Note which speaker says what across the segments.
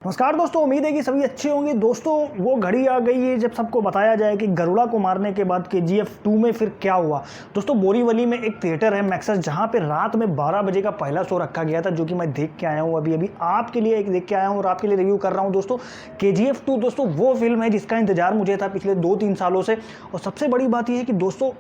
Speaker 1: नमस्कार दोस्तों, उम्मीद है कि सभी अच्छे होंगे। दोस्तों वो घड़ी आ गई है जब सबको बताया जाए कि गरुड़ा को मारने के बाद KGF 2 में फिर क्या हुआ। दोस्तों बोरीवली में एक थिएटर है मैक्सस, जहां पे रात में 12 बजे का पहला शो रखा गया था, जो कि मैं देख के आया हूं। अभी आपके लिए एक देख के आया हूं और आपके लिए रिव्यू कर रहा हूं। दोस्तों KGF 2 दोस्तों वो फिल्म है जिसका इंतजार मुझे था पिछले 2-3 सालों से। और सबसे बड़ी बात यह है कि दोस्तों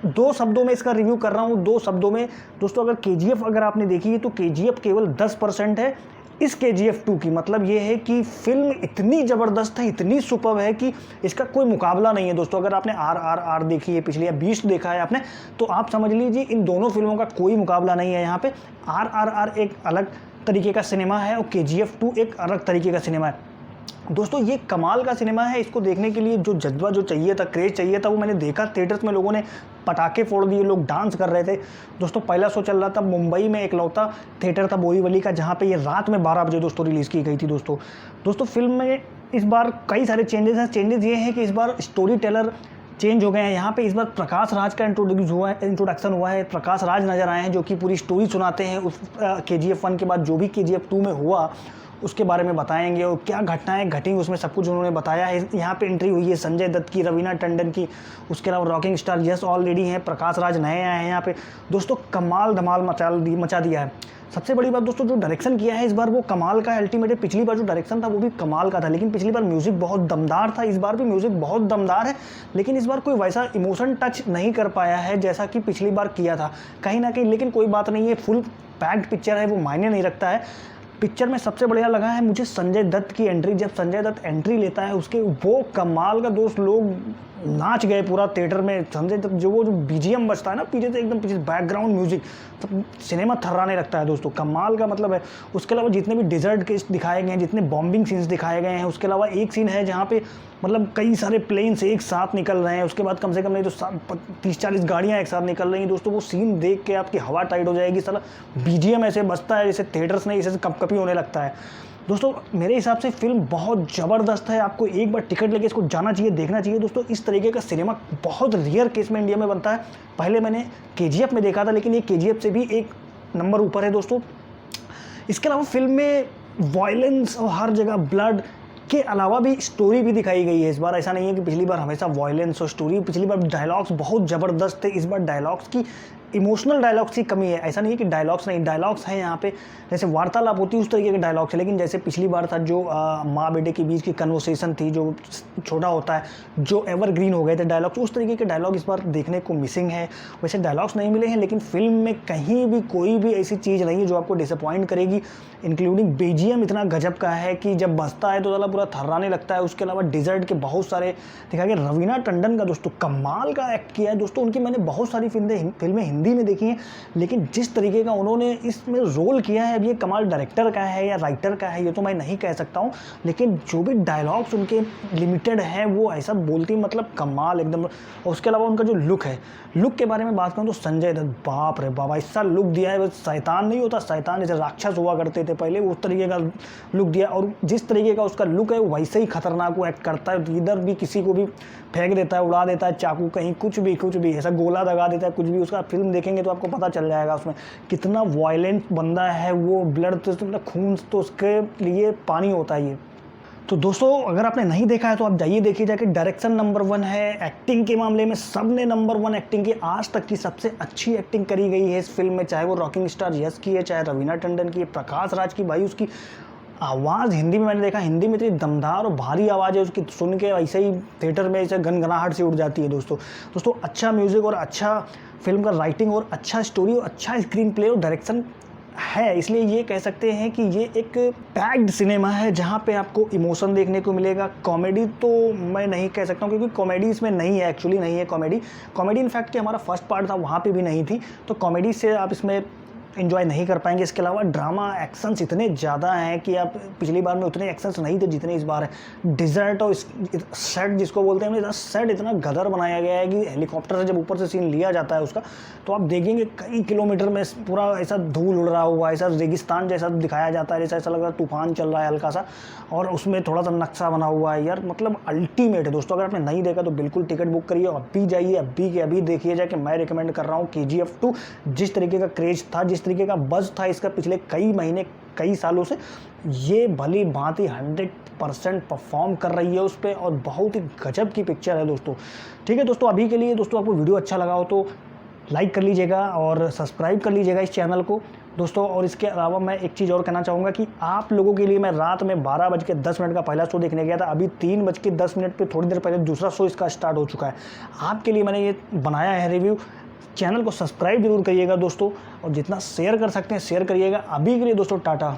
Speaker 1: 2 शब्दों में इसका रिव्यू कर रहा हूँ, 2 शब्दों में। दोस्तों अगर KGF अगर आपने देखी है तो KGF केवल 10% है इस KGF 2 की। मतलब ये है कि फिल्म इतनी ज़बरदस्त है, इतनी सुपर्ब है कि इसका कोई मुकाबला नहीं है। दोस्तों अगर आपने RRR देखी है पिछली, या बीस्ट देखा है आपने, तो आप समझ लीजिए इन दोनों फिल्मों का कोई मुकाबला नहीं है यहाँ पे। RRR एक अलग तरीके का सिनेमा है और KGF 2 एक अलग तरीके का सिनेमा है। दोस्तों ये कमाल का सिनेमा है। इसको देखने के लिए जो जज्बा जो चाहिए था, क्रेज चाहिए था, वो मैंने देखा। थिएटर्स में लोगों ने पटाखे फोड़ दिए, लोग डांस कर रहे थे। दोस्तों पहला शो चल रहा था मुंबई में, एकलौता थिएटर था बोरीवली का, जहाँ पे ये रात में 12 बजे दोस्तों रिलीज़ की गई थी। दोस्तों फिल्म में इस बार कई सारे चेंजेस हैं। चेंजेस ये हैं कि इस बार स्टोरी टेलर चेंज हो गए हैं। यहाँ पे इस बार प्रकाश राज का इंट्रोडक्शन हुआ है। प्रकाश राज नज़र आए हैं, जो कि पूरी स्टोरी सुनाते हैं उस KGF 1 के बाद जो भी KGF 2 में हुआ उसके बारे में बताएंगे, और क्या घटनाएं घटी उसमें सब कुछ उन्होंने बताया है। यहाँ पे एंट्री हुई है संजय दत्त की, रवीना टंडन की, उसके अलावा रॉकिंग स्टार यस ऑलरेडी हैं, प्रकाश राज नए आए हैं यहाँ पे। दोस्तों कमाल धमाल मचा दिया है। सबसे बड़ी बात दोस्तों, जो डायरेक्शन किया है इस बार वो कमाल का अल्टीमेट है। पिछली बार जो डायरेक्शन था वो भी कमाल का था, लेकिन पिछली बार म्यूज़िक बहुत दमदार था। इस बार भी म्यूज़िक बहुत दमदार है, लेकिन इस बार कोई वैसा इमोशन टच नहीं कर पाया है जैसा कि पिछली बार किया था कहीं ना कहीं। लेकिन कोई बात नहीं है, फुल पैक्ड पिक्चर है, वो मायने नहीं रखता है। पिक्चर में सबसे बढ़िया लगा है मुझे संजय दत्त की एंट्री। जब संजय दत्त एंट्री लेता है उसके, वो कमाल का दोस्त, लोग नाच गए पूरा थिएटर में। संजय दत्त जो BGM बजता है ना पीछे से, एकदम पीछे बैकग्राउंड म्यूजिक, तो सिनेमा थर्राने लगता है दोस्तों। कमाल का मतलब है। उसके अलावा जितने भी डिजर्ट केस दिखाए गए हैं, जितने बॉम्बिंग सीन्स दिखाए गए हैं, उसके अलावा एक सीन है जहाँ पे मतलब कई सारे प्लेन्स एक साथ निकल रहे हैं, उसके बाद कम से कम नहीं तो 30-40 गाड़ियाँ एक साथ निकल रही हैं। दोस्तों वो सीन देख के आपकी हवा टाइट हो जाएगी। साला BGM ऐसे बजता है जैसे थिएटर्स नहीं, जैसे कपकपी होने लगता है। दोस्तों मेरे हिसाब से फिल्म बहुत ज़बरदस्त है। आपको एक बार टिकट लेके इसको जाना चाहिए, देखना चाहिए। दोस्तों इस तरीके का सिनेमा बहुत रेयर केस में इंडिया में बनता है। पहले मैंने KGF में देखा था, लेकिन ये KGF से भी एक नंबर ऊपर है दोस्तों। इसके अलावा फिल्म में वायलेंस और हर जगह ब्लड के अलावा भी स्टोरी भी दिखाई गई है इस बार। ऐसा नहीं है कि पिछली बार हमेशा वायलेंस और स्टोरी, पिछली बार डायलॉग्स बहुत ज़बरदस्त थे। इस बार डायलॉग्स की, इमोशनल डायलॉग्स की कमी है। ऐसा नहीं है कि डायलॉग्स नहीं, डायलॉग्स हैं यहाँ पे, जैसे वार्तालाप होती है उस तरीके के डायलॉग्स है। लेकिन जैसे पिछली बार था जो माँ बेटे के बीच की कन्वर्सेशन थी, जो छोटा होता है, जो एवरग्रीन हो गए थे डायलॉग्स, उस तरीके के डायलॉग इस बार देखने को मिसिंग है। वैसे डायलॉग्स नहीं मिले हैं, लेकिन फिल्म में कहीं भी कोई भी ऐसी चीज़ नहीं है जो आपको डिसअपॉइंट करेगी। इंक्लूडिंग BGM इतना गजब का है कि जब बजता है तो ज़्यादा पूरा थर्राने लगता है। उसके अलावा डिजर्ट के बहुत सारे दिखा गए। रवीना टंडन का दोस्तों कमाल का एक्ट किया है। दोस्तों उनकी मैंने बहुत सारी फिल्में हिंदी में देखी हैं, लेकिन जिस तरीके का उन्होंने इसमें रोल किया है, अब ये कमाल डायरेक्टर का है या राइटर का है ये तो मैं नहीं कह सकता हूँ, लेकिन जो भी डायलॉग्स उनके लिमिटेड हैं वो ऐसा बोलती, मतलब कमाल एकदम। और उसके अलावा उनका जो लुक है, लुक के बारे में बात करूँ तो संजय दत्त, बाप रे बाबा, ऐसा लुक दिया है। बस शैतान नहीं होता, शैतान जैसे राक्षस हुआ करते थे पहले, उस तरीके का लुक दिया। और जिस तरीके का उसका लुक है वैसे ही खतरनाक वो एक्ट करता है। इधर भी किसी को भी फेंक देता है, उड़ा देता है चाकू, कहीं कुछ भी ऐसा गोला दगा देता है, कुछ भी। उसका फिल्म देखेंगे तो आपको पता चल जाएगा उसमें कितना वायलेंट बंदा है वो। ब्लड तो मतलब खून तो उसके लिए पानी होता है ये। तो दोस्तों अगर आपने नहीं देखा है तो आप जाइए देखिए जाके। डायरेक्शन नंबर 1 है। एक्टिंग के मामले में सब ने नंबर 1 एक्टिंग की, आज तक की सबसे अच्छी एक्टिंग करी गई है इस फिल्म में, चाहे वो रॉकिंग स्टार यस की है, चाहे रवीना टंडन की है, प्रकाश राज की। भाई उसकी आवाज़ हिंदी में मैंने देखा, हिंदी में इतनी दमदार और भारी आवाज़ है उसकी, सुन के ऐसे ही थिएटर में ऐसे गनगनाहट से उड़ जाती है दोस्तों अच्छा म्यूज़िक और अच्छा फिल्म का राइटिंग और अच्छा स्टोरी और अच्छा स्क्रीन प्ले और डायरेक्शन है। इसलिए ये कह सकते हैं कि ये एक पैक्ड सिनेमा है जहाँ पे आपको इमोशन देखने को मिलेगा। कॉमेडी तो मैं नहीं कह सकता हूँ, क्योंकि कॉमेडी इसमें नहीं है, एक्चुअली नहीं है कॉमेडी इनफैक्ट कि हमारा फर्स्ट पार्ट था वहाँ पे भी नहीं थी, तो कॉमेडी से आप इसमें एंजॉय नहीं कर पाएंगे। इसके अलावा ड्रामा एक्शंस इतने ज़्यादा हैं कि आप, पिछली बार में उतने एक्शंस नहीं थे जितने इस बार है। डिजर्ट और सेट जिसको बोलते हैं, सेट इतना गदर बनाया गया है कि हेलीकॉप्टर से जब ऊपर से सीन लिया जाता है उसका, तो आप देखेंगे कई किलोमीटर में पूरा ऐसा धूल उड़ रहा हुआ, ऐसा रेगिस्तान जैसा दिखाया जाता है, जैसा ऐसा लग रहा है तूफान चल रहा है हल्का सा, और उसमें थोड़ा सा नक्शा बना हुआ है यार। मतलब अल्टीमेट है दोस्तों। अगर आपने नहीं देखा तो बिल्कुल टिकट बुक करिए, अभी जाइए, अभी के अभी देखिए जाके। मैं रिकमेंड कर रहा हूँ KGF 2। जिस तरीके का क्रेज था, जिस तरीके का बज़ था इसका पिछले कई महीने कई सालों से ये भली भांति 100% परफॉर्म कर रही है उस पर, और बहुत ही गजब की पिक्चर है दोस्तों। ठीक है दोस्तों, अभी के लिए दोस्तों आपको वीडियो अच्छा लगा हो तो लाइक कर लीजिएगा और सब्सक्राइब कर लीजिएगा इस चैनल को दोस्तों। और इसके अलावा मैं एक चीज़ और कहना चाहूँगा कि आप लोगों के लिए मैं रात में 12:10 का पहला शो देखने गया था। अभी 3:10 पे थोड़ी देर पहले दूसरा शो इसका स्टार्ट हो चुका है। आपके लिए मैंने ये बनाया है रिव्यू। चैनल को सब्सक्राइब जरूर करिएगा दोस्तों, और जितना शेयर कर सकते हैं शेयर करिएगा। अभी के लिए दोस्तों टाटा।